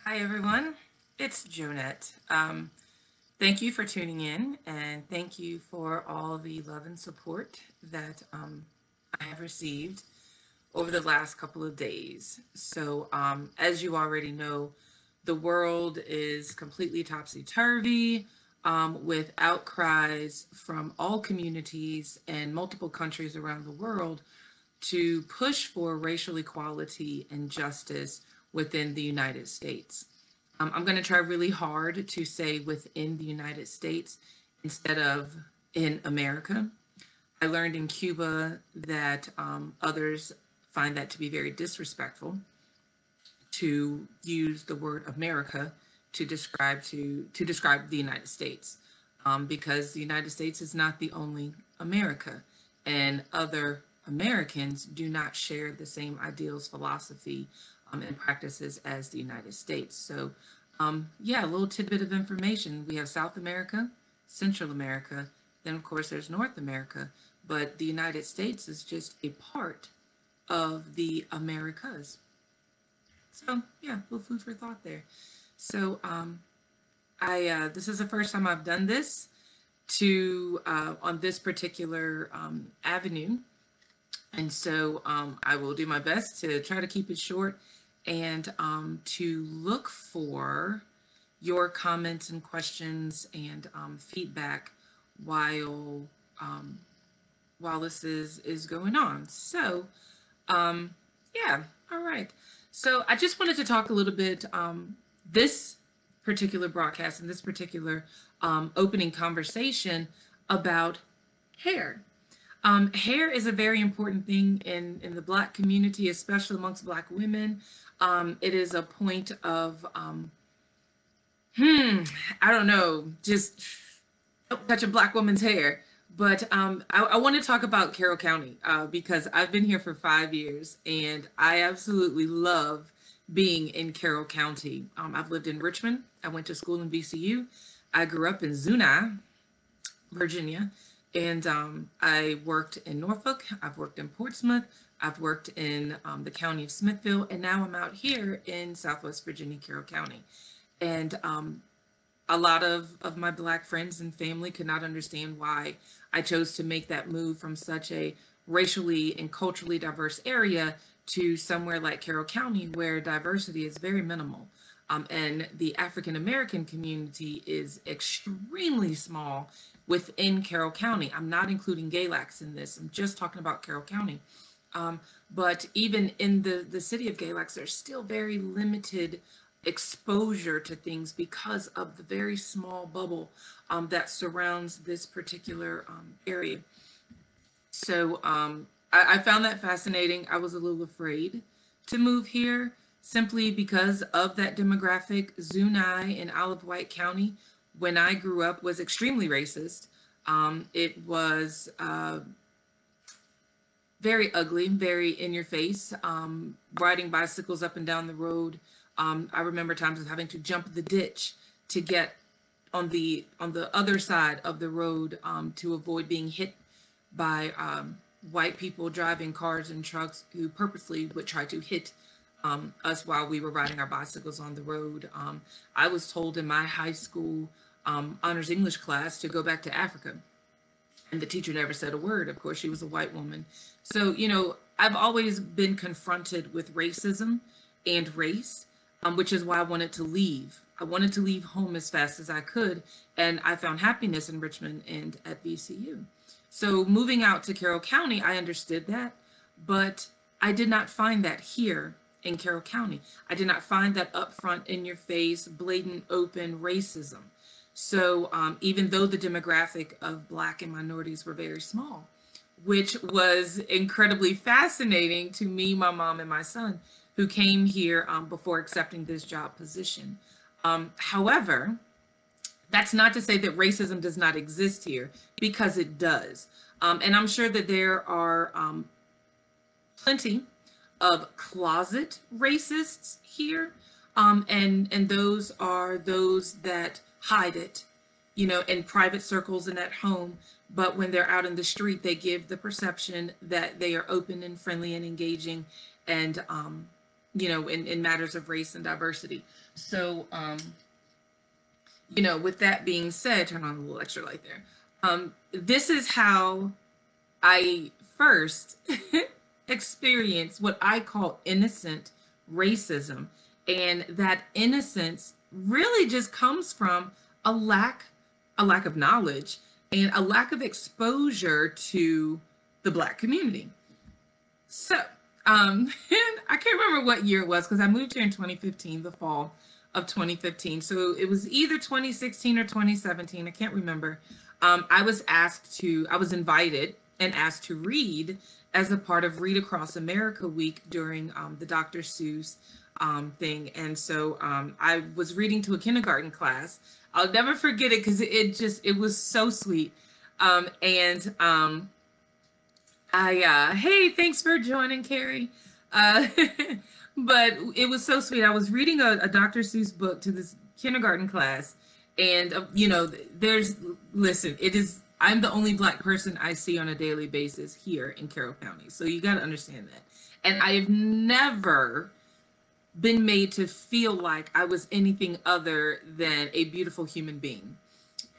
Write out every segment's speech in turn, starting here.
Hi, everyone. It's Jonette. Thank you for tuning in, and thank you for all the love and support that I have received over the last couple of days. As you already know, the world is completely topsy turvy with outcries from all communities and multiple countries around the world to push for racial equality and justice within the United States. I'm going to try really hard to say within the United States instead of in America. I learned in Cuba that others find that to be very disrespectful to use the word America to describe the United States, because the United States is not the only America, and other Americans do not share the same ideals, philosophy, and practices as the United States. Yeah, a little tidbit of information. We have South America, Central America, then of course there's North America, but the United States is just a part of the Americas. Yeah, a little food for thought there. So I this is the first time I've done this to on this particular avenue, and I will do my best to try to keep it short and to look for your comments and questions and feedback while um, while this is going on. Yeah, all right. So I just wanted to talk a little bit this particular broadcast and this particular opening conversation about hair. Hair is a very important thing in the Black community, especially amongst Black women. It is a point of, I don't know, just don't touch a Black woman's hair. But I want to talk about Carroll County because I've been here for 5 years and I absolutely love being in Carroll County. I've lived in Richmond. I went to school in VCU. I grew up in Zuni, Virginia, and I worked in Norfolk. I've worked in Portsmouth. I've worked in the county of Smithfield, and now I'm out here in Southwest Virginia, Carroll County. And a lot of my Black friends and family could not understand why I chose to make that move from such a racially and culturally diverse area to somewhere like Carroll County, where diversity is very minimal. And the African American community is extremely small within Carroll County. I'm not including Galax in this, I'm just talking about Carroll County. But even in the city of Galax, there's still very limited exposure to things because of the very small bubble that surrounds this particular area. I found that fascinating. I was a little afraid to move here simply because of that demographic. Zuni in Olive White County, when I grew up, was extremely racist. It was very ugly, very in your face, riding bicycles up and down the road. I remember times of having to jump the ditch to get on the other side of the road to avoid being hit by white people driving cars and trucks who purposely would try to hit us while we were riding our bicycles on the road. I was told in my high school honors English class to go back to Africa, and the teacher never said a word. Of course, she was a white woman. I've always been confronted with racism and race, which is why I wanted to leave. I wanted to leave home as fast as I could, and I found happiness in Richmond and at VCU. So moving out to Carroll County, I understood that, but I did not find that here in Carroll County. I did not find that upfront, in your face, blatant, open racism. Even though the demographic of Black and minorities were very small, which was incredibly fascinating to me, my mom, and my son, who came here before accepting this job position. However, that's not to say that racism does not exist here, because it does. And I'm sure that there are plenty of closet racists here. And those are those that hide it, in private circles and at home. But when they're out in the street, they give the perception that they are open and friendly and engaging and, in matters of race and diversity. So, with that being said, turn on the little extra light there. This is how I first experienced what I call innocent racism. And that innocence really just comes from a lack of knowledge and a lack of exposure to the Black community. So, I can't remember what year it was because I moved here in 2015, the fall of 2015. So it was either 2016 or 2017. I can't remember. I was invited and asked to read as a part of Read Across America Week during the Dr. Seuss thing. And so I was reading to a kindergarten class. I'll never forget it because it was so sweet. Hey, thanks for joining, Carrie. But it was so sweet. I was reading a Dr. Seuss book to this kindergarten class. And, I'm the only Black person I see on a daily basis here in Carroll County. So you got to understand that. And I have never been made to feel like I was anything other than a beautiful human being.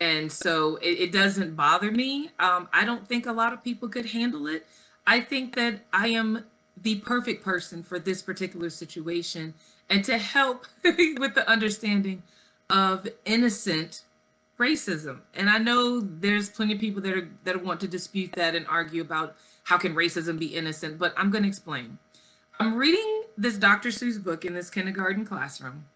And so it doesn't bother me. I don't think a lot of people could handle it. I think that I am the perfect person for this particular situation and to help with the understanding of innocent racism. And I know there's plenty of people that want to dispute that and argue about how can racism be innocent, but I'm going to explain. I'm reading this Dr. Seuss book in this kindergarten classroom.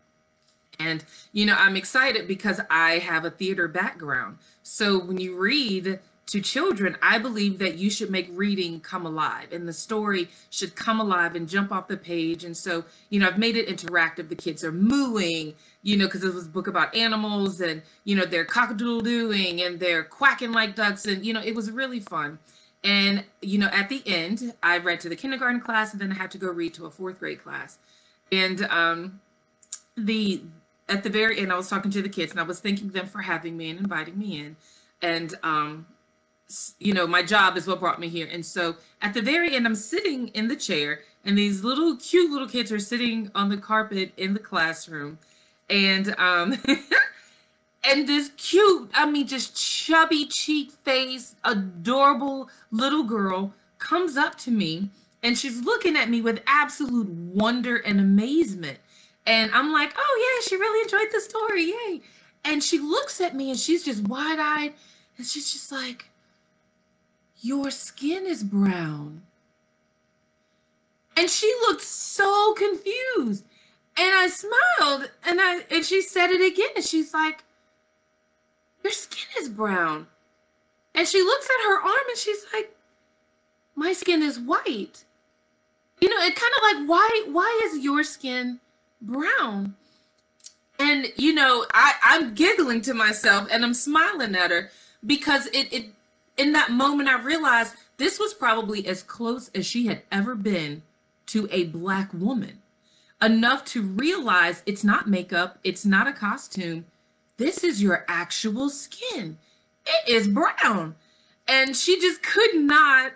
And, I'm excited because I have a theater background. So when you read to children, I believe that you should make reading come alive and the story should come alive and jump off the page. And so, I've made it interactive. The kids are mooing, because it was a book about animals and, they're cock-a-doodle-dooing and they're quacking like ducks. And, it was really fun. And, at the end, I read to the kindergarten class and then I had to go read to a 4th grade class. And at the very end, I was talking to the kids and I was thanking them for having me and inviting me in. And, my job is what brought me here. And so at the very end, I'm sitting in the chair and these cute little kids are sitting on the carpet in the classroom. And, and this cute, just chubby cheek face, adorable little girl comes up to me and she's looking at me with absolute wonder and amazement. And I'm like, oh yeah, she really enjoyed the story, yay. And she looks at me and she's just wide-eyed and she's just like, your skin is brown. And she looked so confused. And I smiled and she said it again. And she's like, your skin is brown. And she looks at her arm and she's like, my skin is white. It kind of like, why is your skin brown? And, I'm giggling to myself and I'm smiling at her because in that moment, I realized this was probably as close as she had ever been to a Black woman. Enough to realize it's not makeup, it's not a costume. This is your actual skin. It is brown. And she just could not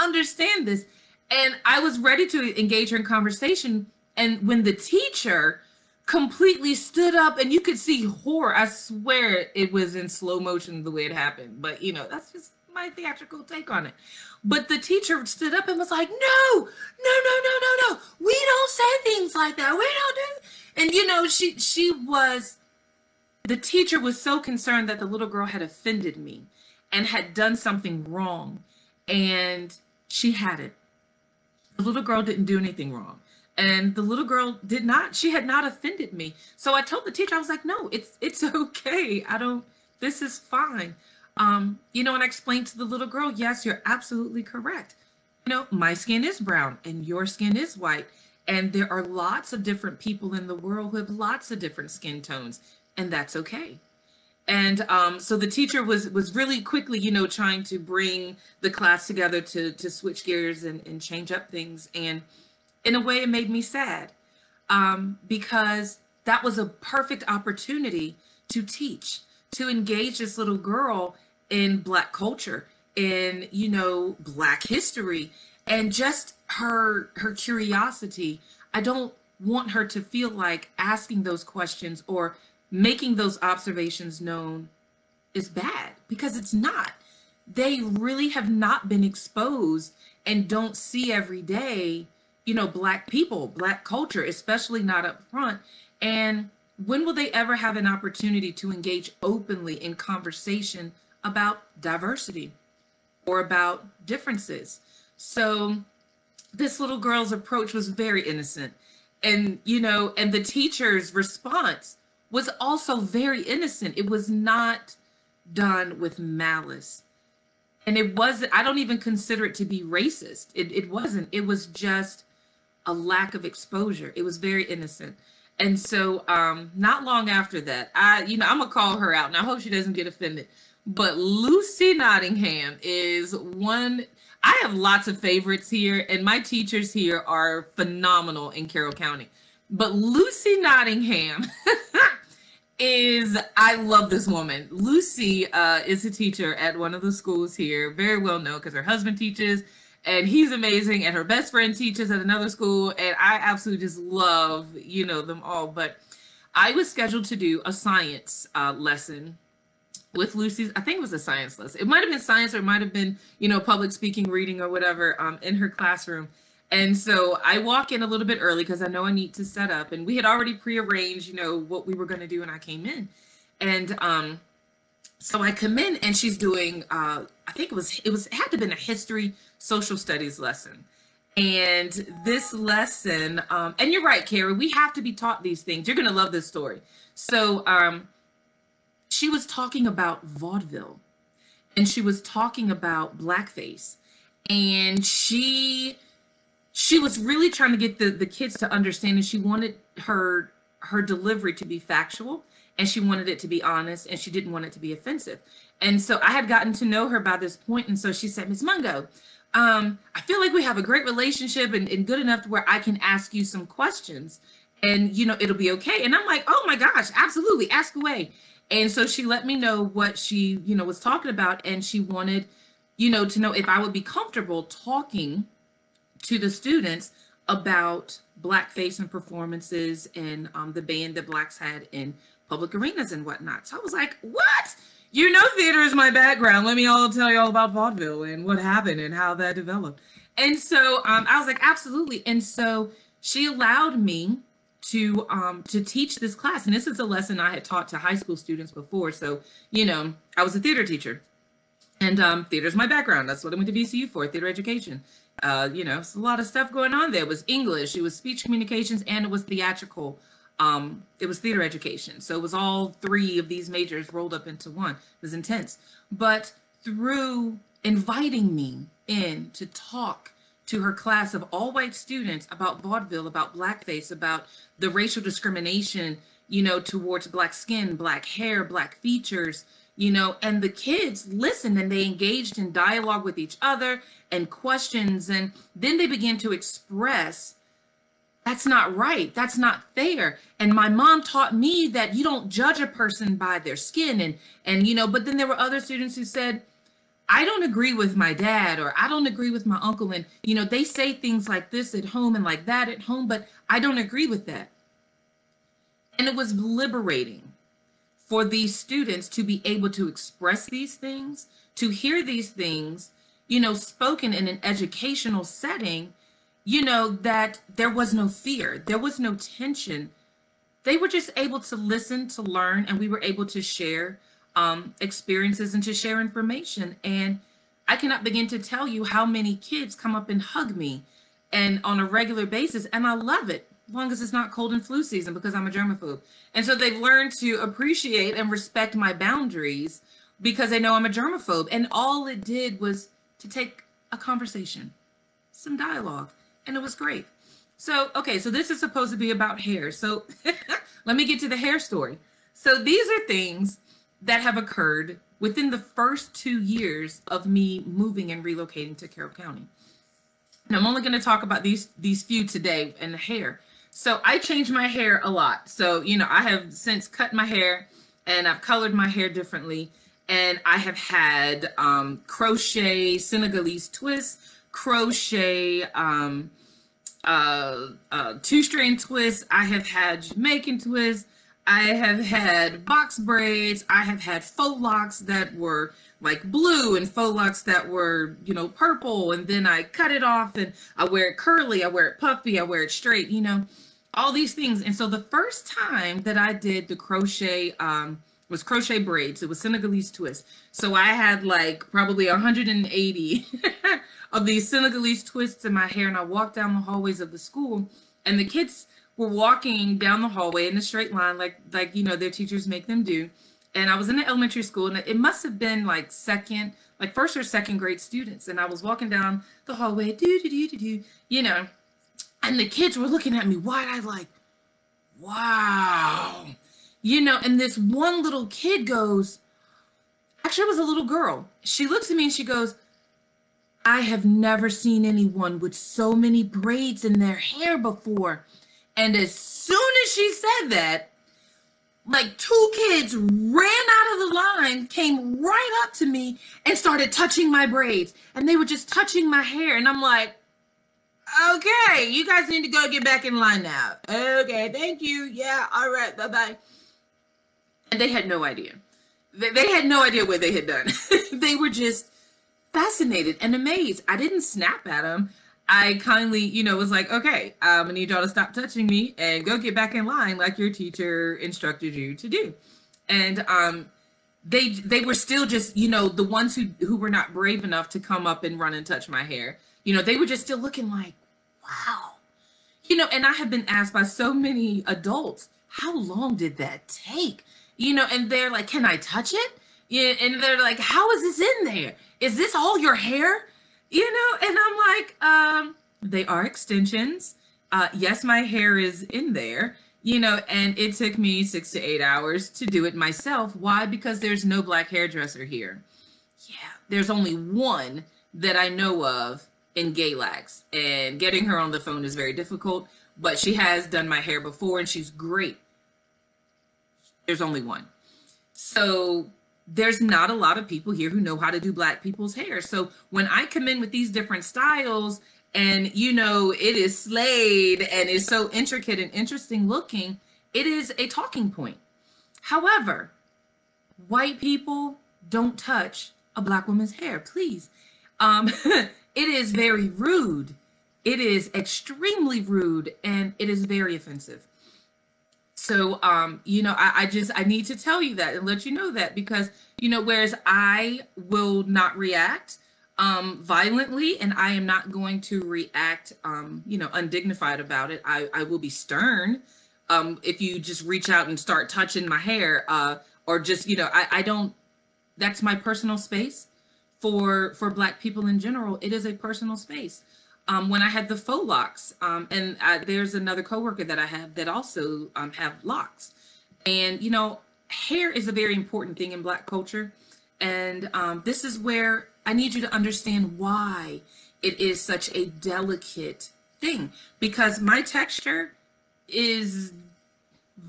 understand this. And I was ready to engage her in conversation. And when the teacher completely stood up and you could see horror, I swear it was in slow motion the way it happened. But, that's just my theatrical take on it. But the teacher stood up and was like, no. We don't say things like that. We don't do. And, the teacher was so concerned that the little girl had offended me and had done something wrong. And she hadn't. The little girl didn't do anything wrong. And the little girl she had not offended me. So I told the teacher, I was like, no, it's okay. This is fine. And I explained to the little girl, yes, you're absolutely correct. My skin is brown and your skin is white. And there are lots of different people in the world who have lots of different skin tones, and that's okay. And so the teacher was really quickly, trying to bring the class together to switch gears and change up things. And in a way, it made me sad because that was a perfect opportunity to teach, to engage this little girl in Black culture, in, Black history. and just her curiosity. I don't want her to feel like asking those questions or making those observations known is bad, because it's not. They really have not been exposed and don't see every day, Black people, Black culture, especially not up front. And when will they ever have an opportunity to engage openly in conversation about diversity or about differences? So this little girl's approach was very innocent. And, and the teacher's response was also very innocent. It was not done with malice. And it wasn't, I don't even consider it to be racist. It wasn't. It was just a lack of exposure. It was very innocent. And so not long after that, I'm going to call her out. And I hope she doesn't get offended. But Lucy Nottingham is one. I have lots of favorites here, and my teachers here are phenomenal in Carroll County. But Lucy Nottingham I love this woman. Lucy is a teacher at one of the schools here, very well known because her husband teaches, and he's amazing, and her best friend teaches at another school, and I absolutely just love, them all. But I was scheduled to do a science lesson with Lucy's. I think it was a science lesson. It might have been science, or it might have been, public speaking, reading, or whatever, in her classroom. And so I walk in a little bit early because I know I need to set up. And we had already prearranged, what we were going to do, and I came in. And so I come in, and she's doing, I think it had to have been a history, social studies lesson. And this lesson, and you're right, Carrie, we have to be taught these things. You're going to love this story. So she was talking about vaudeville, and she was talking about blackface, and she was really trying to get the kids to understand, and she wanted her delivery to be factual, and she wanted it to be honest, and she didn't want it to be offensive. And so I had gotten to know her by this point, and so she said, Ms. Mungo, I feel like we have a great relationship and good enough to where I can ask you some questions, and it'll be okay. And I'm like, oh my gosh, absolutely, ask away. And so she let me know what she was talking about, and she wanted to know if I would be comfortable talking to the students about blackface and performances and the ban that Blacks had in public arenas and whatnot. So I was like, what? Theater is my background. Let me tell you all about vaudeville and what happened and how that developed. And so I was like, absolutely. And so she allowed me to teach this class. And this is a lesson I had taught to high school students before. So, I was a theater teacher, and theater is my background. That's what I went to VCU for, theater education. It's a lot of stuff going on there. It was English, it was speech communications, and it was theatrical. It was theater education. So it was all three of these majors rolled up into one. It was intense. But through inviting me in to talk to her class of all white students about vaudeville, about blackface, about the racial discrimination, towards Black skin, Black hair, Black features, and the kids listened, and they engaged in dialogue with each other and questions. And then they began to express, that's not right, that's not fair. And my mom taught me that you don't judge a person by their skin. And but then there were other students who said, I don't agree with my dad, or I don't agree with my uncle. And, they say things like this at home and like that at home, but I don't agree with that. And it was liberating for these students to be able to express these things, to hear these things, spoken in an educational setting, that there was no fear, there was no tension. They were just able to listen, to learn, and we were able to share experiences and to share information. And I cannot begin to tell you how many kids come up and hug me and on a regular basis, and I love it, as long as it's not cold and flu season, because I'm a germaphobe. And so they've learned to appreciate and respect my boundaries because they know I'm a germaphobe. And all it did was to take a conversation, some dialogue, and it was great. So, okay, so this is supposed to be about hair. So let me get to the hair story. So these are things that have occurred within the first 2 years of me moving and relocating to Carroll County. And I'm only going to talk about these few today and the hair. So I changed my hair a lot. So, I have since cut my hair, and I've colored my hair differently. And I have had crochet, Senegalese twists, crochet, two-string twists. I have had Jamaican twists. I have had box braids. I have had faux locks that were like blue and faux locks that were, you know, purple. And then I cut it off and I wear it curly. I wear it puffy. I wear it straight, you know, all these things. And so the first time that I did the crochet, was crochet braids. It was Senegalese twist. So I had like probably 180 of these Senegalese twists in my hair. And I walked down the hallways of the school and the kids were walking down the hallway in a straight line, like, you know, their teachers make them do. And I was in the elementary school and it must have been like first or second grade students. And I was walking down the hallway, you know, and the kids were looking at me wide-eyed like, wow. You know, and this one little kid goes, actually it was a little girl. She looks at me and she goes, I have never seen anyone with so many braids in their hair before. And as soon as she said that, like 2 kids ran out of the line, came right up to me and started touching my braids. And they were just touching my hair. And I'm like, okay, you guys need to go get back in line now. Okay, thank you. Yeah, all right, bye-bye. And they had no idea. They had no idea what they had done. They were just fascinated and amazed. I didn't snap at them. I kindly, you know, was like, okay, I need y'all to stop touching me and go get back in line like your teacher instructed you to do. And they were still just, you know, the ones who were not brave enough to come up and run and touch my hair, you know, they were just still looking like, wow. You know, and I have been asked by so many adults, how long did that take? You know, and they're like, can I touch it? Yeah, and they're like, how is this in there? Is this all your hair? You know, and I'm like, they are extensions. Yes, my hair is in there, you know, and it took me 6 to 8 hours to do it myself. Why? Because there's no black hairdresser here. Yeah, there's only one that I know of in Galax, and getting her on the phone is very difficult, but she has done my hair before and she's great. There's only one. So there's not a lot of people here who know how to do black people's hair. So when I come in with these different styles and, you know, it is slayed and is so intricate and interesting looking, it is a talking point. However, white people don't touch a black woman's hair, please. It is very rude. It is extremely rude and it is very offensive. So, you know, I need to tell you that and let you know that because, you know, whereas I will not react violently and I am not going to react, you know, undignified about it. I will be stern if you just reach out and start touching my hair or just, you know, I don't, that's my personal space for black people in general. It is a personal space. When I had the faux locks, and there's another coworker that I have that also have locks. And, you know, hair is a very important thing in Black culture. And this is where I need you to understand why it is such a delicate thing. Because my texture is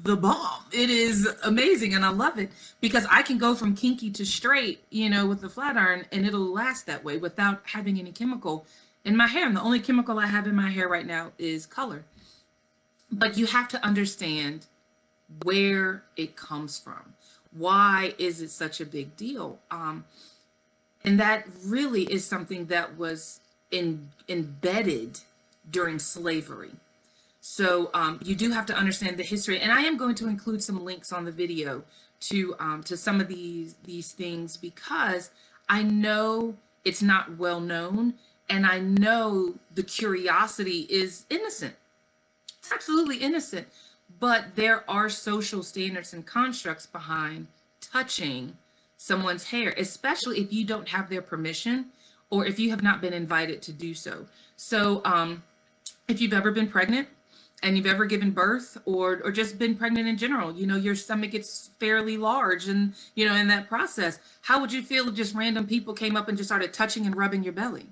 the bomb. It is amazing and I love it because I can go from kinky to straight, you know, with the flat iron and it'll last that way without having any chemical in my hair. And the only chemical I have in my hair right now is color. But you have to understand where it comes from. Why is it such a big deal? And that really is something that was embedded during slavery. So you do have to understand the history. And I am going to include some links on the video to some of these things because I know it's not well known. And I know the curiosity is innocent. It's absolutely innocent. But there are social standards and constructs behind touching someone's hair, especially if you don't have their permission or if you have not been invited to do so. So if you've ever been pregnant and you've ever given birth or just been pregnant in general, you know, your stomach gets fairly large and, you know, in that process, how would you feel if just random people came up and just started touching and rubbing your belly?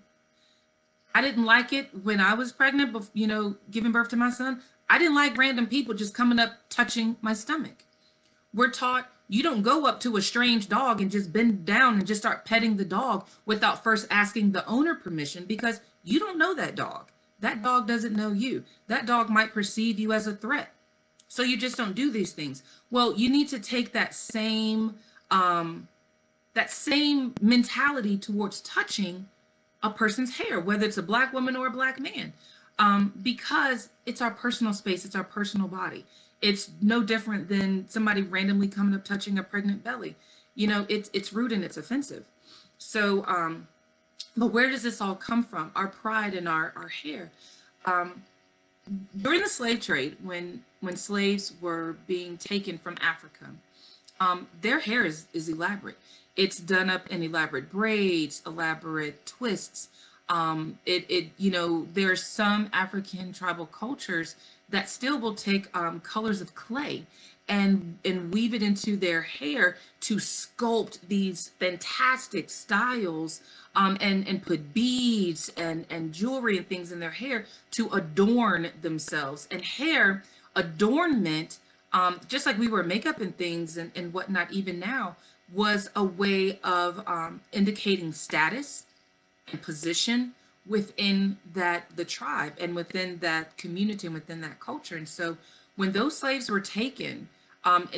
I didn't like it when I was pregnant, but, you know, giving birth to my son. I didn't like random people just coming up, touching my stomach. We're taught you don't go up to a strange dog and just bend down and just start petting the dog without first asking the owner permission because You don't know that dog. That dog doesn't know you. That dog might perceive you as a threat. So you just don't do these things. Well, you need to take that same mentality towards touching a person's hair, whether it's a black woman or a black man, because it's our personal space, it's our personal body. It's no different than somebody randomly coming up touching a pregnant belly. You know, it's rude and it's offensive. So, but where does this all come from? Our pride in our hair. Um, During the slave trade, when slaves were being taken from Africa, their hair is elaborate. It's done up in elaborate braids, elaborate twists. You know, there's some African tribal cultures that still will take colors of clay and weave it into their hair to sculpt these fantastic styles, and put beads and jewelry and things in their hair to adorn themselves. And hair adornment, just like we wear makeup and things and whatnot, even now, was a way of indicating status and position within the tribe and within that community and within that culture. And so when those slaves were taken,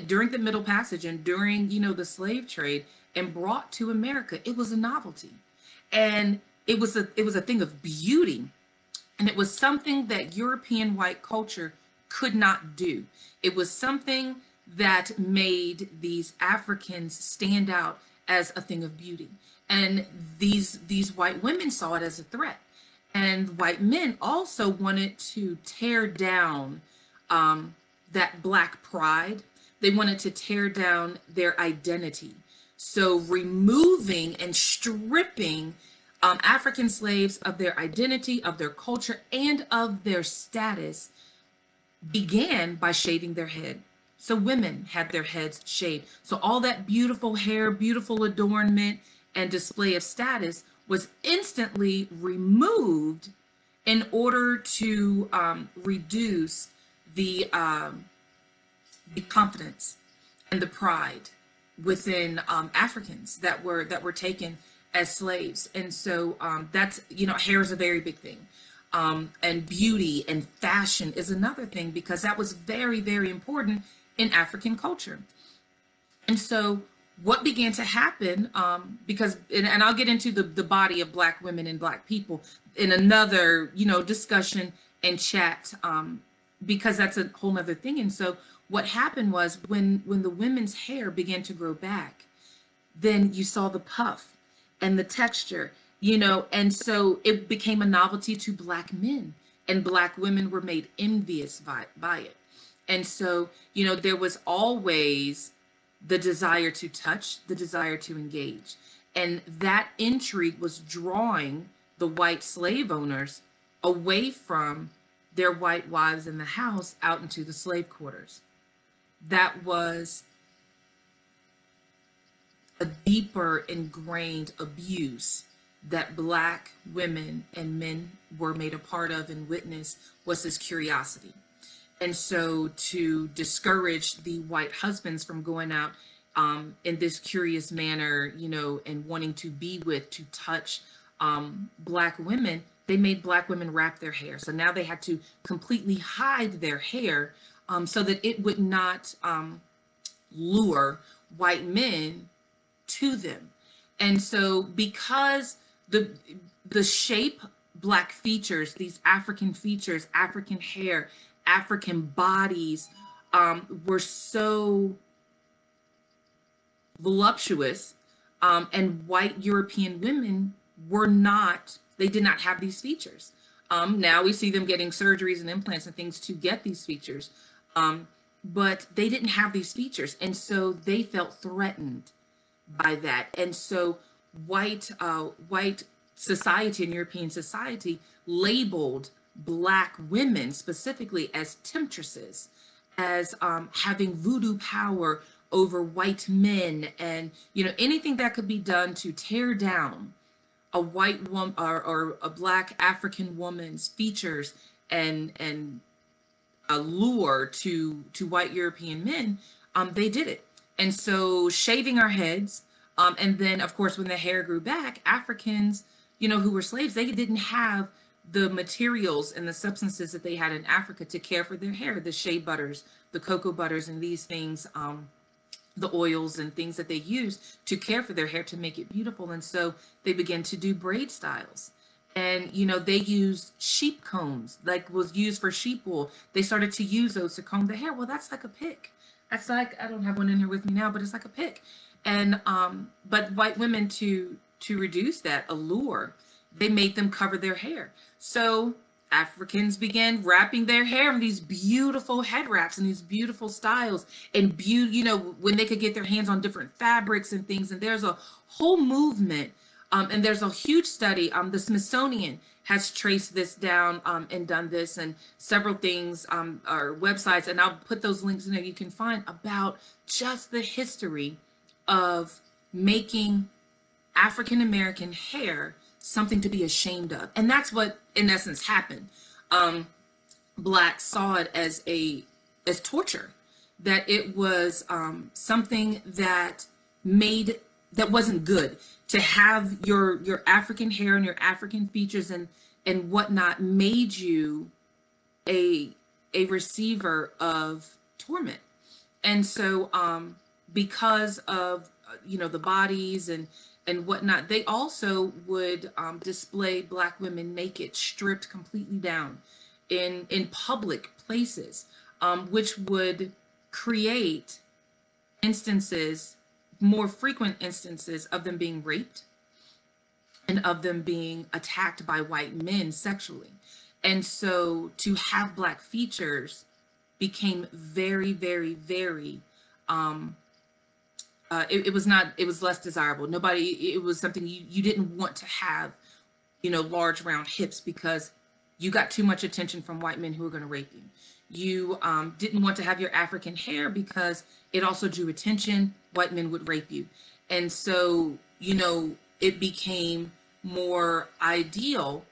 during the Middle Passage and during, you know, the slave trade and brought to America, it was a novelty. And it was a thing of beauty, and it was something that European white culture could not do. It was something that made these Africans stand out as a thing of beauty. And these white women saw it as a threat. And white men also wanted to tear down that black pride. They wanted to tear down their identity. So removing and stripping African slaves of their identity, of their culture, and of their status began by shaving their head. So women had their heads shaved. So all that beautiful hair, beautiful adornment, and display of status was instantly removed in order to reduce the confidence and the pride within Africans that were taken as slaves. And so that's, you know, hair is a very big thing. And beauty and fashion is another thing, because that was very, very important in African culture. And so what began to happen, because, and I'll get into the body of Black women and Black people in another, you know, discussion and chat, because that's a whole nother thing. And so what happened was when the women's hair began to grow back, then you saw the puff and the texture, you know, and so it became a novelty to Black men, and Black women were made envious by it. And so, you know, there was always the desire to touch, the desire to engage. And that intrigue was drawing the white slave owners away from their white wives in the house out into the slave quarters. That was a deeper ingrained abuse that Black women and men were made a part of and witnessed, was this curiosity. And so to discourage the white husbands from going out in this curious manner, you know, and wanting to be with, to touch Black women, they made Black women wrap their hair. So now they had to completely hide their hair so that it would not lure white men to them. And so because the shape Black features, these African features, African hair, African bodies were so voluptuous, and white European women were not, they did not have these features. Now we see them getting surgeries and implants and things to get these features, but they didn't have these features. And so they felt threatened by that. And so white society and European society labeled Black women specifically as temptresses, as having voodoo power over white men, and, you know, anything that could be done to tear down a white woman or a Black African woman's features and allure to white European men, they did it. And so shaving our heads, and then of course when the hair grew back, Africans, who were slaves, they didn't have the materials and the substances that they had in Africa to care for their hair, the shea butters, the cocoa butters, and these things, the oils and things that they use to care for their hair to make it beautiful. And so they began to do braid styles. And, they used sheep combs, like was used for sheep wool. They started to use those to comb the hair. Well, that's like a pick. That's like, I don't have one in here with me now, but it's like a pick. And, but white women to reduce that allure, they made them cover their hair. So Africans began wrapping their hair in these beautiful head wraps and these beautiful styles and when they could get their hands on different fabrics and things. And there's a whole movement. And there's a huge study. The Smithsonian has traced this down and done this, and several things are websites, and I'll put those links in there you can find about just the history of making African American hair something to be ashamed of. And that's what in essence happened. Blacks saw it as torture, that it was something that wasn't good. To have your African hair and your African features and whatnot made you a receiver of torment. And so because of the bodies and whatnot, they also would display Black women naked, stripped completely down in public places, which would create more frequent instances of them being raped and of them being attacked by white men sexually. And so to have Black features became very, very, very, it was less desirable. It was something you didn't want to have, large round hips, because you got too much attention from white men who were going to rape you. You didn't want to have your African hair because it also drew attention. White men would rape you. And so, it became more ideal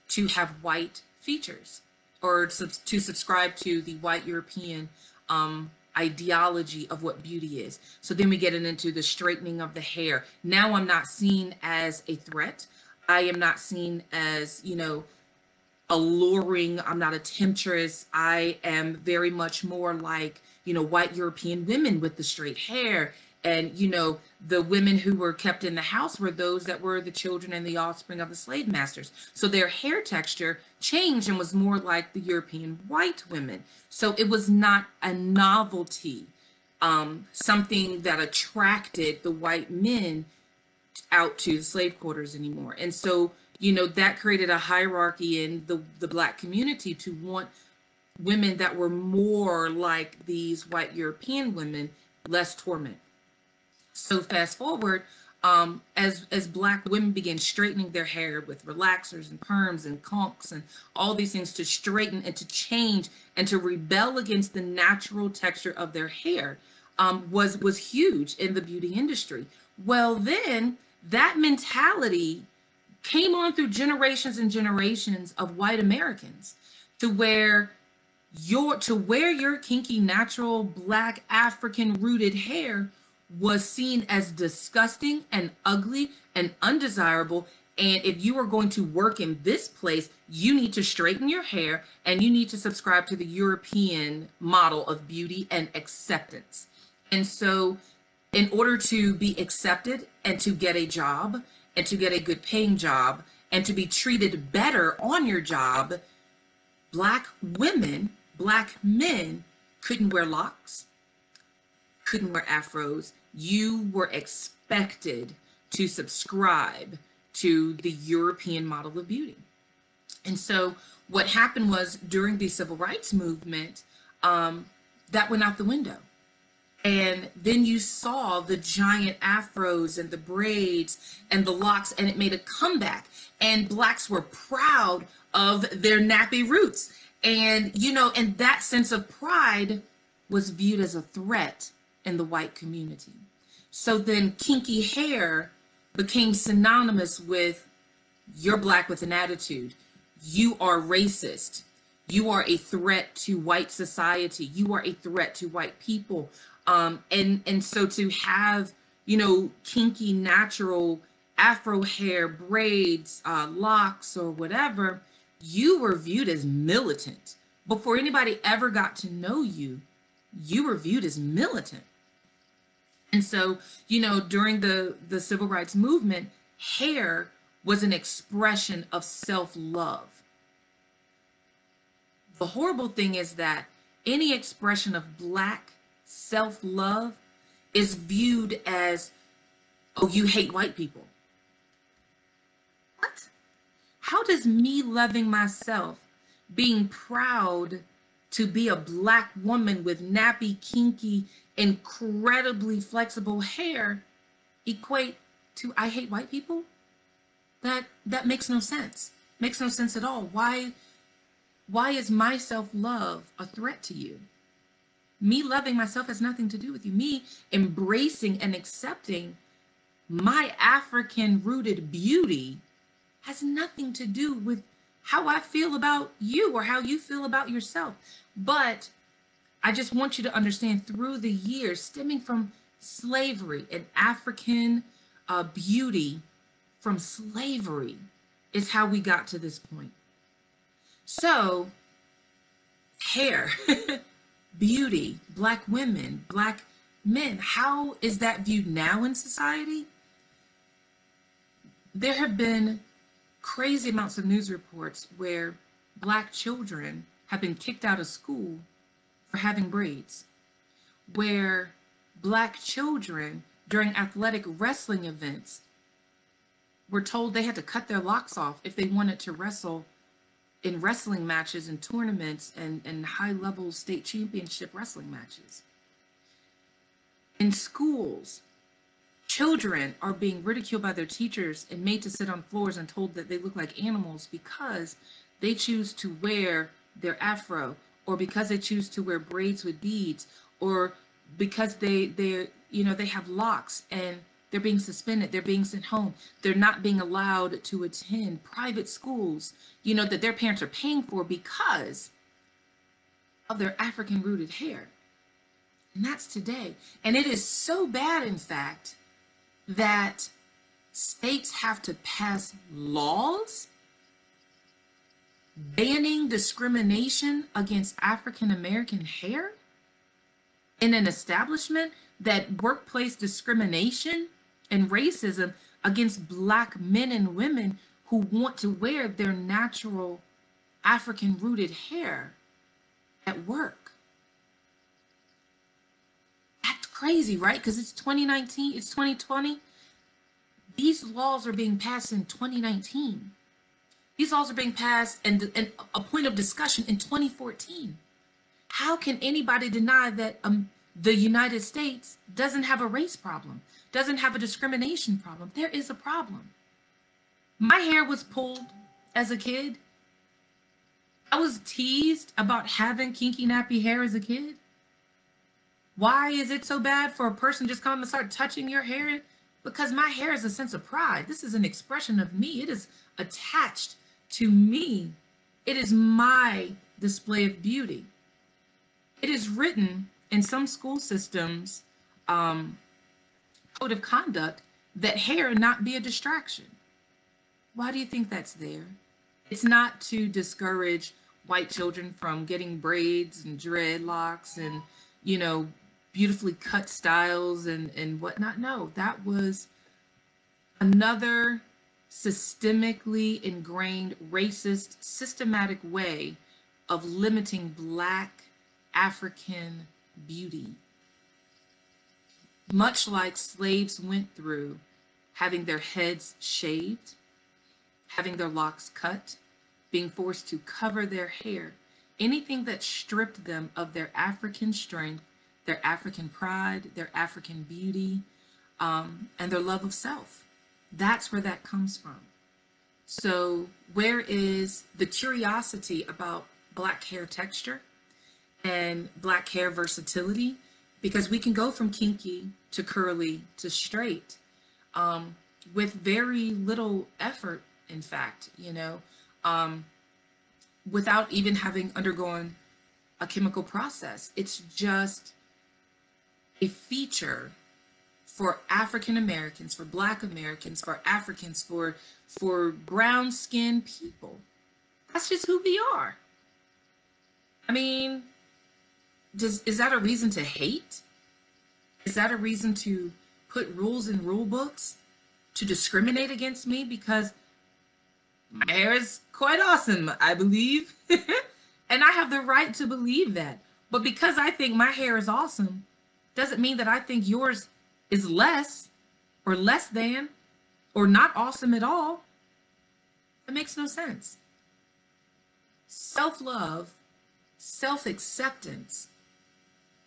to have white features or to subscribe to the white European ideology of what beauty is. So then we get into the straightening of the hair. Now I'm not seen as a threat. I am not seen as, alluring. I'm not a temptress. I am very much more like, white European women with the straight hair. And, the women who were kept in the house were those that were the children and the offspring of the slave masters. So their hair texture changed and was more like the European white women. So it was not a novelty, something that attracted the white men out to the slave quarters anymore. And so, that created a hierarchy in the Black community to want women that were more like these white European women, less torment. So fast forward, as Black women began straightening their hair with relaxers and perms and conks and all these things to straighten and to change and to rebel against the natural texture of their hair, was huge in the beauty industry. Well, then that mentality came on through generations and generations of white Americans to where your kinky, natural, Black, African rooted hair was seen as disgusting and ugly and undesirable. And if you are going to work in this place, you need to straighten your hair and you need to subscribe to the European model of beauty and acceptance. And so in order to be accepted and to get a job and to get a good paying job and to be treated better on your job, Black women, Black men couldn't wear locks, couldn't wear afros. You were expected to subscribe to the European model of beauty. And so what happened was during the civil rights movement, that went out the window. And then you saw the giant afros and the braids and the locks, and it made a comeback. And Blacks were proud of their nappy roots. And, and that sense of pride was viewed as a threat in the white community. So then kinky hair became synonymous with you're Black with an attitude. You are racist. You are a threat to white society. You are a threat to white people. And so to have, kinky, natural Afro hair, braids, locks, or whatever, you were viewed as militant. Before anybody ever got to know you, you were viewed as militant. And so, during the civil rights movement, hair was an expression of self-love. The horrible thing is that any expression of Black self-love is viewed as, oh, you hate white people. What? How does me loving myself, being proud to be a Black woman with nappy, kinky, incredibly flexible hair equate to I hate white people? That makes no sense. Makes no sense at all. Why is my self-love a threat to you? Me loving myself has nothing to do with you. Me embracing and accepting my African-rooted beauty has nothing to do with how I feel about you or how you feel about yourself. But I just want you to understand, through the years, stemming from slavery and African beauty from slavery is how we got to this point. So, hair, beauty, Black women, Black men, how is that viewed now in society? There have been crazy amounts of news reports where Black children have been kicked out of school for having braids, where Black children during athletic wrestling events were told they had to cut their locks off if they wanted to wrestle in wrestling matches and tournaments and high-level state championship wrestling matches. In schools, children are being ridiculed by their teachers and made to sit on floors and told that they look like animals because they choose to wear their afro, or because they choose to wear braids with beads, or because they have locks, and they're being suspended, they're being sent home, they're not being allowed to attend private schools, that their parents are paying for because of their African-rooted hair. And that's today. And it is so bad, in fact, that states have to pass laws banning discrimination against African-American hair in an establishment, that workplace discrimination and racism against Black men and women who want to wear their natural African-rooted hair at work. That's crazy, right? Because it's 2019, it's 2020. These laws are being passed in 2019. These laws are being passed and a point of discussion in 2014. How can anybody deny that the United States doesn't have a race problem, doesn't have a discrimination problem? There is a problem. My hair was pulled as a kid. I was teased about having kinky nappy hair as a kid. Why is it so bad for a person just come and start touching your hair? Because my hair is a sense of pride. This is an expression of me. It is attached to me. It is my display of beauty. It is written in some school systems code of conduct that hair not be a distraction. Why do you think that's there? It's not to discourage white children from getting braids and dreadlocks and, beautifully cut styles and whatnot. No, that was another systemically ingrained, racist, systematic way of limiting Black African beauty. Much like slaves went through having their heads shaved, having their locks cut, being forced to cover their hair, anything that stripped them of their African strength, their African pride, their African beauty, and their love of self. That's where that comes from. So where is the curiosity about Black hair texture and Black hair versatility? Because we can go from kinky to curly to straight with very little effort, in fact, without even having undergone a chemical process. It's just a feature for African Americans, for Black Americans, for Africans, for brown skinned people. That's just who we are. I mean, is that a reason to hate? Is that a reason to put rules in rule books, to discriminate against me because my hair is quite awesome, I believe. And I have the right to believe that. But because I think my hair is awesome, doesn't mean that I think yours is less or less than or not awesome at all. It makes no sense. Self-love, self-acceptance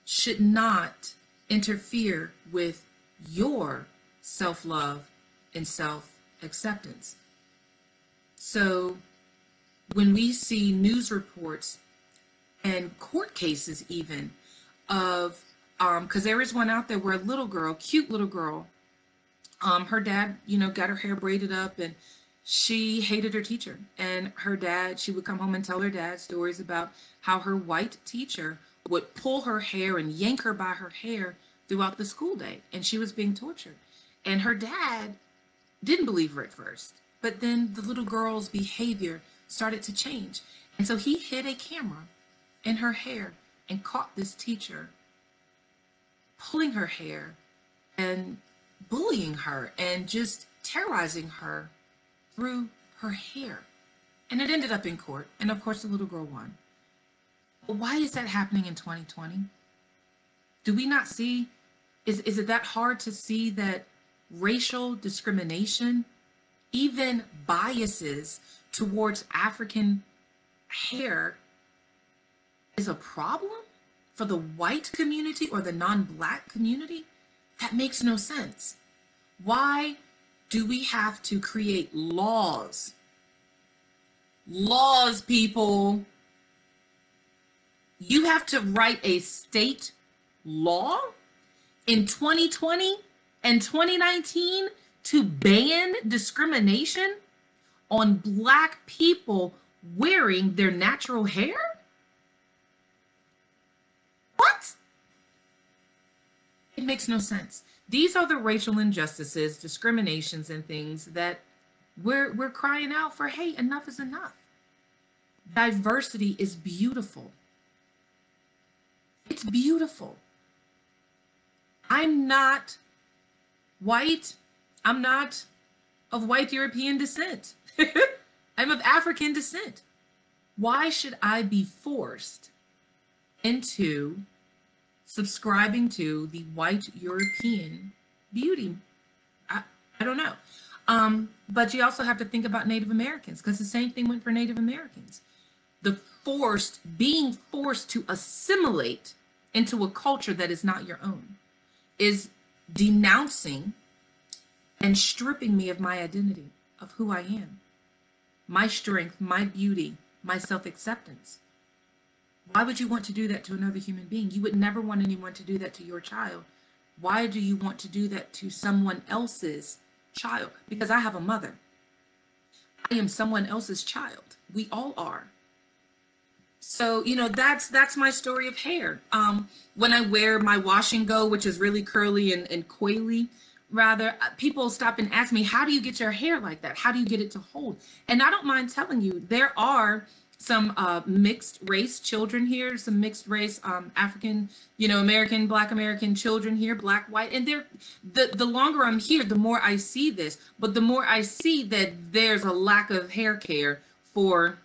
should not interfere with your self-love and self-acceptance. So when we see news reports and court cases even of, because there is one out there where a little girl, cute little girl, her dad, got her hair braided up and she hated her teacher. And her dad, she would come home and tell her dad stories about how her white teacher would pull her hair and yank her by her hair throughout the school day. And she was being tortured. And her dad didn't believe her at first. But then the little girl's behavior started to change. And so he hid a camera in her hair and caught this teacher pulling her hair and bullying her and just terrorizing her through her hair. And it ended up in court. And of course, the little girl won. But why is that happening in 2020? Do we not see? Is it that hard to see that racial discrimination, even biases towards African hair, is a problem for the white community or the non-Black community? That makes no sense. Why do we have to create laws? Laws, people. You have to write a state law in 2020 and 2019 to ban discrimination on Black people wearing their natural hair? What? It makes no sense. These are the racial injustices, discriminations, and things that we're crying out for. Hey, enough is enough. Diversity is beautiful. It's beautiful. I'm not white. I'm not of white European descent. I'm of African descent. Why should I be forced into subscribing to the white European beauty? I don't know. But you also have to think about Native Americans, because the same thing went for Native Americans. Being forced to assimilate into a culture that is not your own is denouncing and stripping me of my identity, of who I am, my strength, my beauty, my self-acceptance. Why would you want to do that to another human being? You would never want anyone to do that to your child. Why do you want to do that to someone else's child? Because I have a mother. I am someone else's child. We all are. So, that's my story of hair. When I wear my wash and go, which is really curly and coily, rather, people stop and ask me, how do you get your hair like that? How do you get it to hold? And I don't mind telling you, there are some mixed race children here, some mixed race African, American, Black American children here, Black, white. And the longer I'm here, the more I see this. But the more I see that there's a lack of hair care for...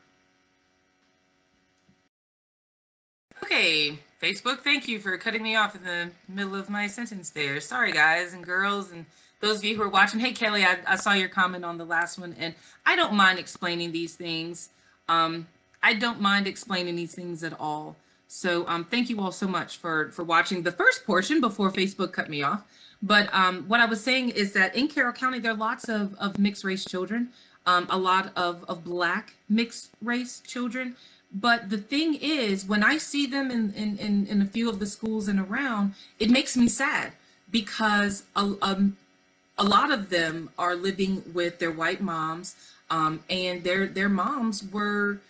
Okay, Facebook, thank you for cutting me off in the middle of my sentence there. Sorry, guys and girls, and those of you who are watching. Hey, Kelly, I saw your comment on the last one, and I don't mind explaining these things. I don't mind explaining these things at all. So thank you all so much for watching the first portion before Facebook cut me off. But what I was saying is that in Carroll County, there are lots of mixed race children, a lot of Black mixed race children. But the thing is, when I see them in a few of the schools and around, it makes me sad, because a lot of them are living with their white moms, and their moms were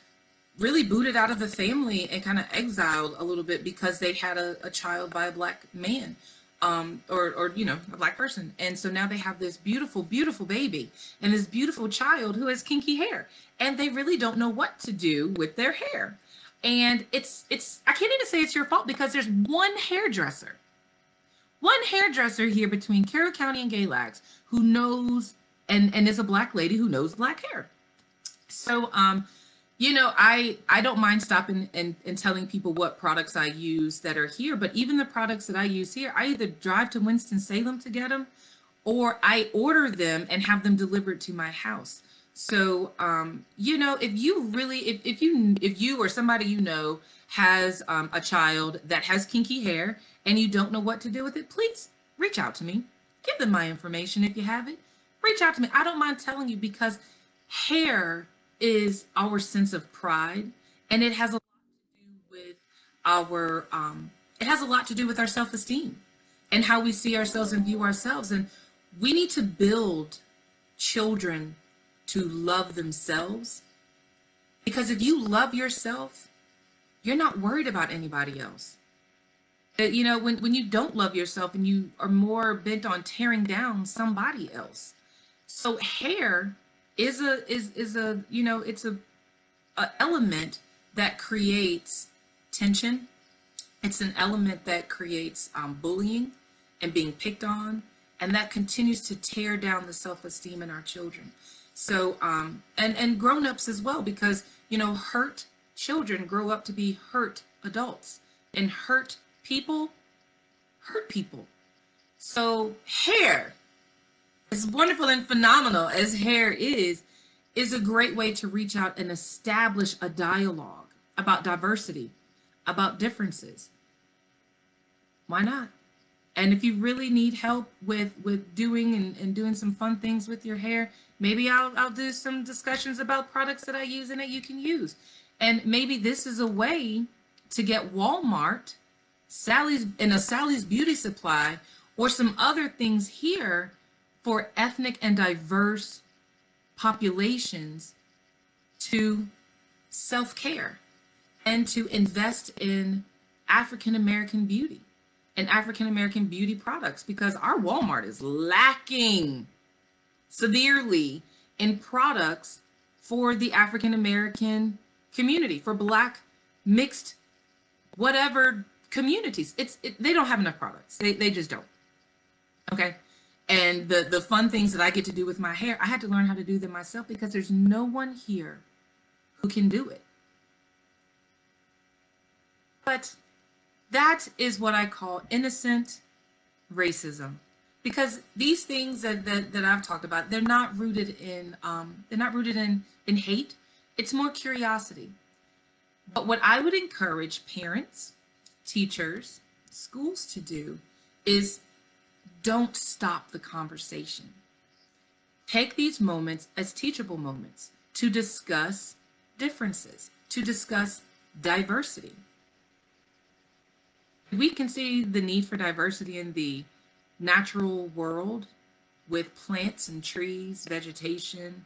really booted out of the family and kind of exiled a little bit because they had a child by a Black man. or you know, a black person. And so now they have this beautiful, beautiful baby and this beautiful child who has kinky hair, and they really don't know what to do with their hair. And it's I can't even say it's your fault, because there's one hairdresser here between Carroll County and Galax who knows, and is a black lady who knows black hair. So you know, I don't mind stopping and telling people what products I use that are here, but even the products that I use here, I either drive to Winston-Salem to get them, or I order them and have them delivered to my house. So you know, if you really, if you or somebody you know has a child that has kinky hair and you don't know what to do with it, please reach out to me. Give them my information if you have it. Reach out to me. I don't mind telling you, because hair is our sense of pride, and it has a lot to do with our it has a lot to do with our self-esteem and how we see ourselves and view ourselves. And we need to build children to love themselves, because if you love yourself, you're not worried about anybody else. You know, when you don't love yourself and you are more bent on tearing down somebody else. So hair is a you know, it's a element that creates tension. It's an element that creates bullying and being picked on, and that continues to tear down the self-esteem in our children. So and grown-ups as well, because you know, hurt children grow up to be hurt adults, and hurt people hurt people. So hair, as wonderful and phenomenal as hair is a great way to reach out and establish a dialogue about diversity, about differences. Why not? And if you really need help with doing and doing some fun things with your hair, maybe I'll do some discussions about products that I use and that you can use. And maybe this is a way to get Walmart, Sally's Beauty Supply, or some other things here for ethnic and diverse populations to self-care and to invest in African American beauty and African American beauty products, because our Walmart is lacking severely in products for the African American community, for Black, mixed, whatever communities. They don't have enough products. They just don't. Okay. And the fun things that I get to do with my hair, I had to learn how to do them myself, because there's no one here who can do it. But that is what I call innocent racism, because these things that I've talked about, they're not rooted in hate. It's more curiosity. But what I would encourage parents, teachers, schools to do is don't stop the conversation. Take these moments as teachable moments to discuss differences, to discuss diversity. We can see the need for diversity in the natural world with plants and trees, vegetation.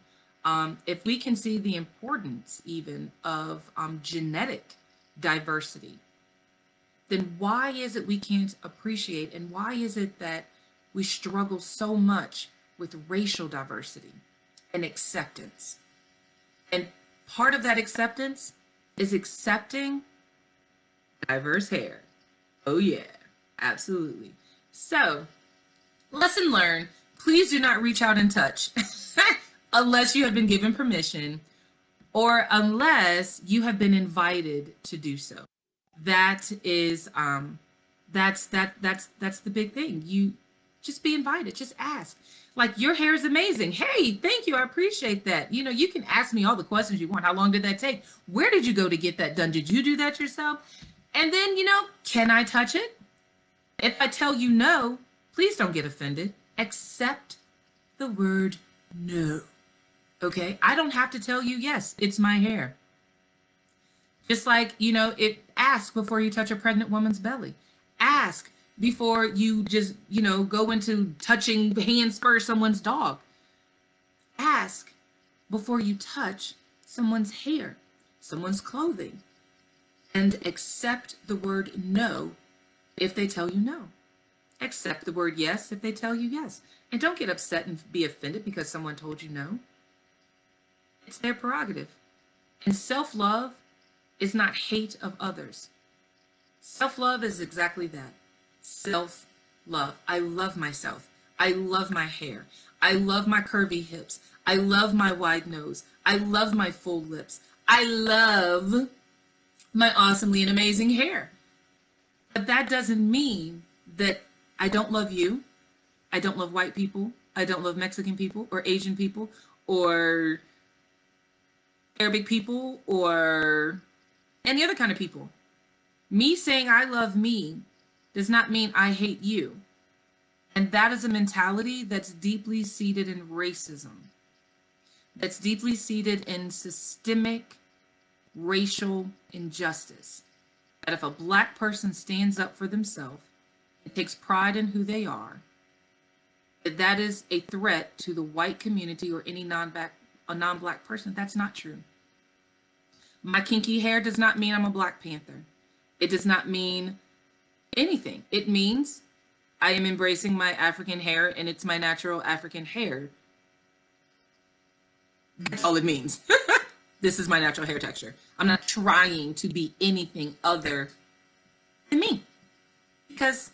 If we can see the importance even of genetic diversity, then why is it we can't appreciate, and why is it that we struggle so much with racial diversity and acceptance? And part of that acceptance is accepting diverse hair. Oh yeah, absolutely. So, lesson learned, please do not reach out and touch unless you have been given permission, or unless you have been invited to do so. That is that's the big thing. You just be invited, just ask. Like, your hair is amazing. Hey, thank you. I appreciate that. You know, you can ask me all the questions you want. How long did that take? Where did you go to get that done? Did you do that yourself? And then, you know, can I touch it? If I tell you no, please don't get offended. Accept the word no. Okay? I don't have to tell you yes, it's my hair. Just like, you know, ask before you touch a pregnant woman's belly. Ask before you just, you know, go into touching, hand spur someone's dog. Ask before you touch someone's hair, someone's clothing. And accept the word no if they tell you no. Accept the word yes if they tell you yes. And don't get upset and be offended because someone told you no. It's their prerogative. And self-love is not hate of others. Self-love is exactly that. Self-love. I love myself. I love my hair. I love my curvy hips. I love my wide nose. I love my full lips. I love my awesomely and amazing hair. But that doesn't mean that I don't love you. I don't love white people. I don't love Mexican people or Asian people or Arabic people or any other kind of people. Me saying I love me does not mean I hate you. And that is a mentality that's deeply seated in racism, that's deeply seated in systemic racial injustice. That if a Black person stands up for themselves and takes pride in who they are, that is a threat to the white community or any non-Black person. That's not true. My kinky hair does not mean I'm a Black Panther. It does not mean anything. It means I am embracing my African hair and it's my natural African hair. That's all it means. This is my natural hair texture. I'm not trying to be anything other than me because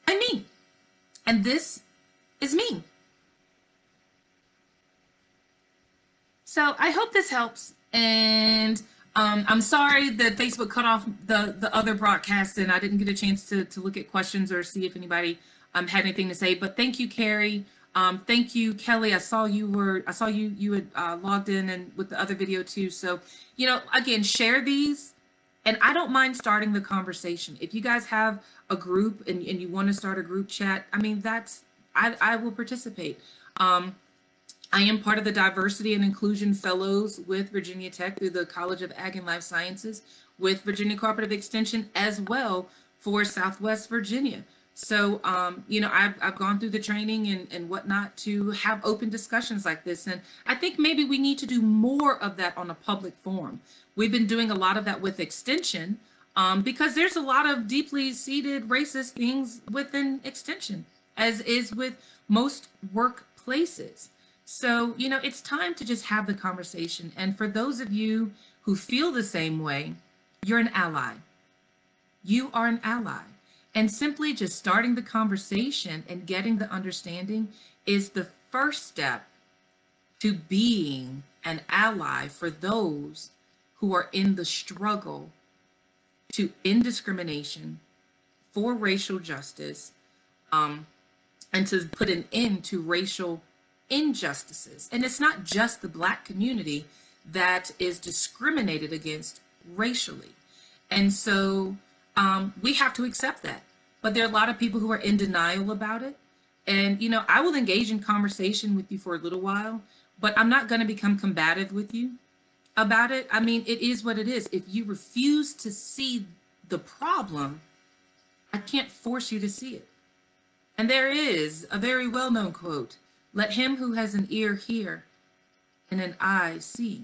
I'm me. And this is me. So I hope this helps. And I'm sorry that Facebook cut off the other broadcast and I didn't get a chance to look at questions or see if anybody had anything to say. But thank you, Carrie. Thank you, Kelly. I saw you had logged in and with the other video too. So, you know, again, share these. And I don't mind starting the conversation. If you guys have a group and you want to start a group chat, I mean, I will participate. I am part of the Diversity and Inclusion Fellows with Virginia Tech through the College of Ag and Life Sciences with Virginia Cooperative Extension as well for Southwest Virginia. So, you know, I've gone through the training and whatnot to have open discussions like this. And I think maybe we need to do more of that on a public forum. We've been doing a lot of that with Extension because there's a lot of deeply seated racist things within Extension, as is with most workplaces. So, you know, it's time to just have the conversation. And for those of you who feel the same way, you're an ally. You are an ally. And simply just starting the conversation and getting the understanding is the first step to being an ally for those who are in the struggle to end discrimination, for racial justice, and to put an end to racial injustices. And it's not just the Black community that is discriminated against racially. And so we have to accept that. But there are a lot of people who are in denial about it. And, you know, I will engage in conversation with you for a little while, but I'm not going to become combative with you about it. I mean, it is what it is. If you refuse to see the problem, I can't force you to see it. And there is a very well-known quote: let him who has an ear hear and an eye see.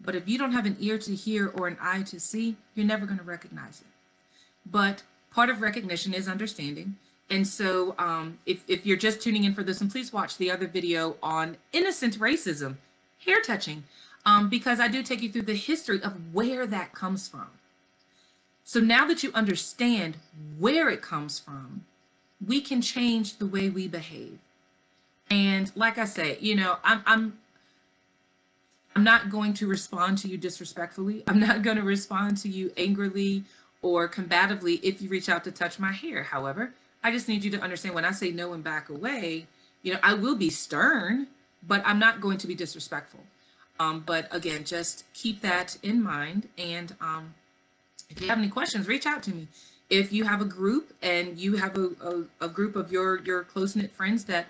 But if you don't have an ear to hear or an eye to see, you're never going to recognize it. But part of recognition is understanding. And so if you're just tuning in for this, and please watch the other video on innocent racism, hair touching, because I do take you through the history of where that comes from. So now that you understand where it comes from, we can change the way we behave. And like I say, you know, I'm not going to respond to you disrespectfully. I'm not going to respond to you angrily or combatively if you reach out to touch my hair. However, I just need you to understand when I say no and back away, you know, I will be stern, but I'm not going to be disrespectful. But again, just keep that in mind. And if you have any questions, reach out to me. If you have a group and you have a group of your close-knit friends that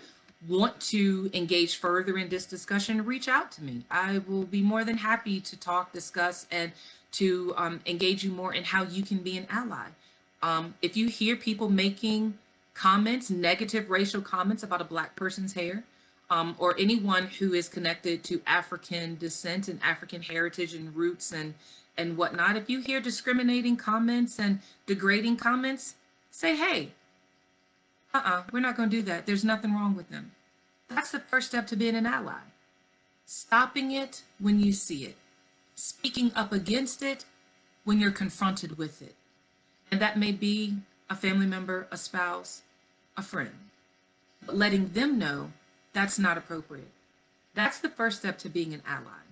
want to engage further in this discussion, reach out to me. I will be more than happy to talk, discuss, and to engage you more in how you can be an ally. If you hear people making comments, negative racial comments about a Black person's hair, or anyone who is connected to African descent and African heritage and roots and whatnot, if you hear discriminating comments and degrading comments, say, hey, we're not going to do that. There's nothing wrong with them. That's the first step to being an ally. Stopping it when you see it. Speaking up against it when you're confronted with it. And that may be a family member, a spouse, a friend. But letting them know that's not appropriate. That's the first step to being an ally.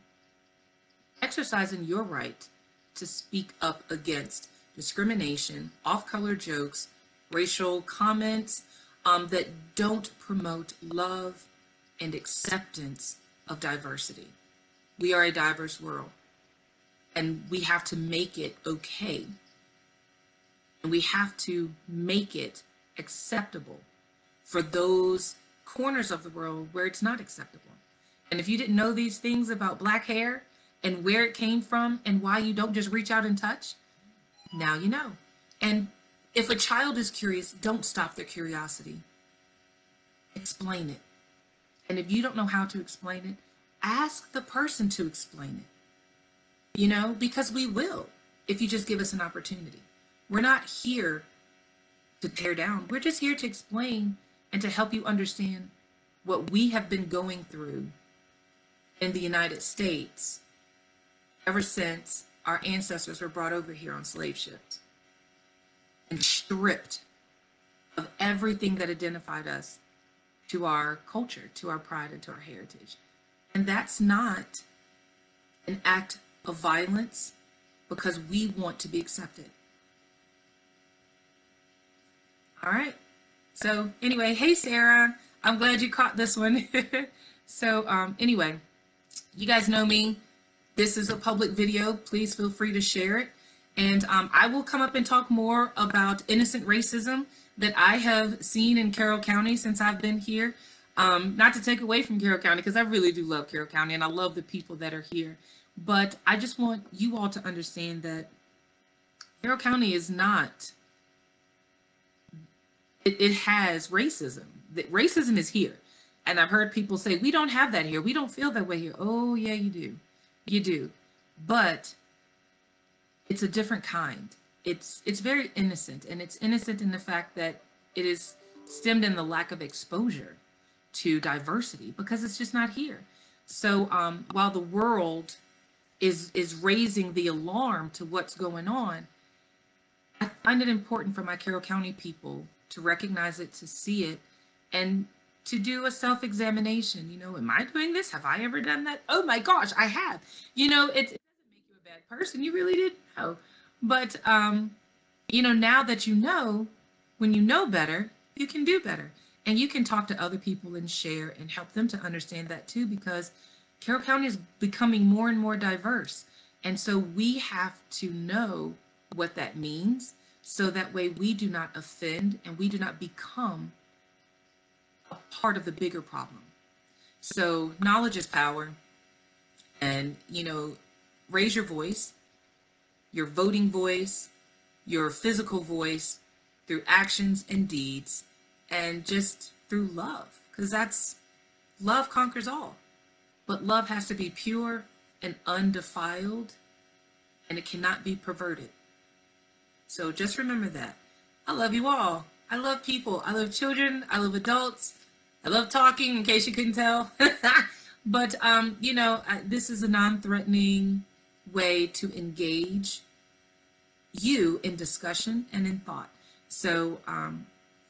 Exercising your right to speak up against discrimination, off-color jokes, racial comments that don't promote love and acceptance of diversity. We are a diverse world, and we have to make it okay. And we have to make it acceptable for those corners of the world where it's not acceptable. And if you didn't know these things about Black hair and where it came from and why you don't just reach out and touch, now you know. And if a child is curious, don't stop their curiosity. Explain it. And if you don't know how to explain it, ask the person to explain it. You know, because we will, if you just give us an opportunity. We're not here to tear down. We're just here to explain and to help you understand what we have been going through in the United States ever since our ancestors were brought over here on slave ships and stripped of everything that identified us to our culture, to our pride, and to our heritage. And that's not an act of violence because we want to be accepted. All right. So anyway, hey, Sarah, I'm glad you caught this one. So anyway, you guys know me. This is a public video. Please feel free to share it. And I will come up and talk more about innocent racism that I have seen in Carroll County since I've been here. Not to take away from Carroll County, because I really do love Carroll County and I love the people that are here. But I just want you all to understand that Carroll County is not, it has racism. Racism is here. And I've heard people say, we don't have that here. We don't feel that way here. Oh, yeah, you do. You do. But it's a different kind. It's very innocent, and it's innocent in the fact that it is stemmed in the lack of exposure to diversity because it's just not here. So while the world is raising the alarm to what's going on, I find it important for my Carroll County people to recognize it, to see it, and to do a self-examination. You know, am I doing this? Have I ever done that? Oh my gosh, I have. You know, it doesn't make you a bad person. You really didn't know. But, you know, now that you know, when you know better, you can do better. And you can talk to other people and share and help them to understand that too, because Carroll County is becoming more and more diverse. And so we have to know what that means so that way we do not offend and we do not become a part of the bigger problem. So knowledge is power. And, you know, raise your voice, your voting voice, your physical voice, through actions and deeds, and just through love, because that's, love conquers all. But love has to be pure and undefiled, and it cannot be perverted. So just remember that. I love you all. I love people. I love children. I love adults. I love talking, in case you couldn't tell. But, you know, this is a non-threatening way to engage you in discussion and in thought. So,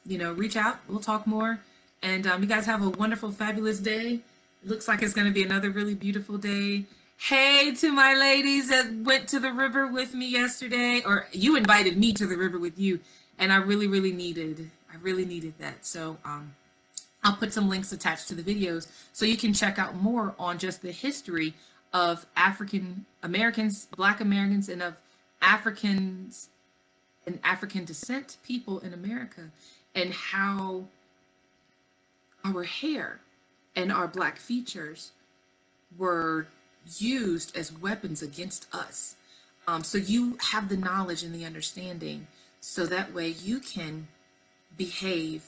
you know, reach out. We'll talk more. And you guys have a wonderful, fabulous day. It looks like it's going to be another really beautiful day. Hey to my ladies that went to the river with me yesterday, or you invited me to the river with you, and I really needed that. So I'll put some links attached to the videos so you can check out more on just the history of African Americans, Black Americans, and of Africans and African descent people in America, and how our hair and our Black features were used as weapons against us. So you have the knowledge and the understanding, so that way you can behave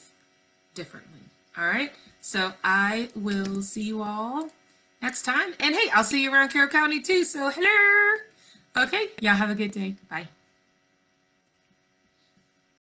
differently. All right. So I will see you all next time. And hey, I'll see you around Carroll County too. So hello. Okay. Y'all have a good day. Bye.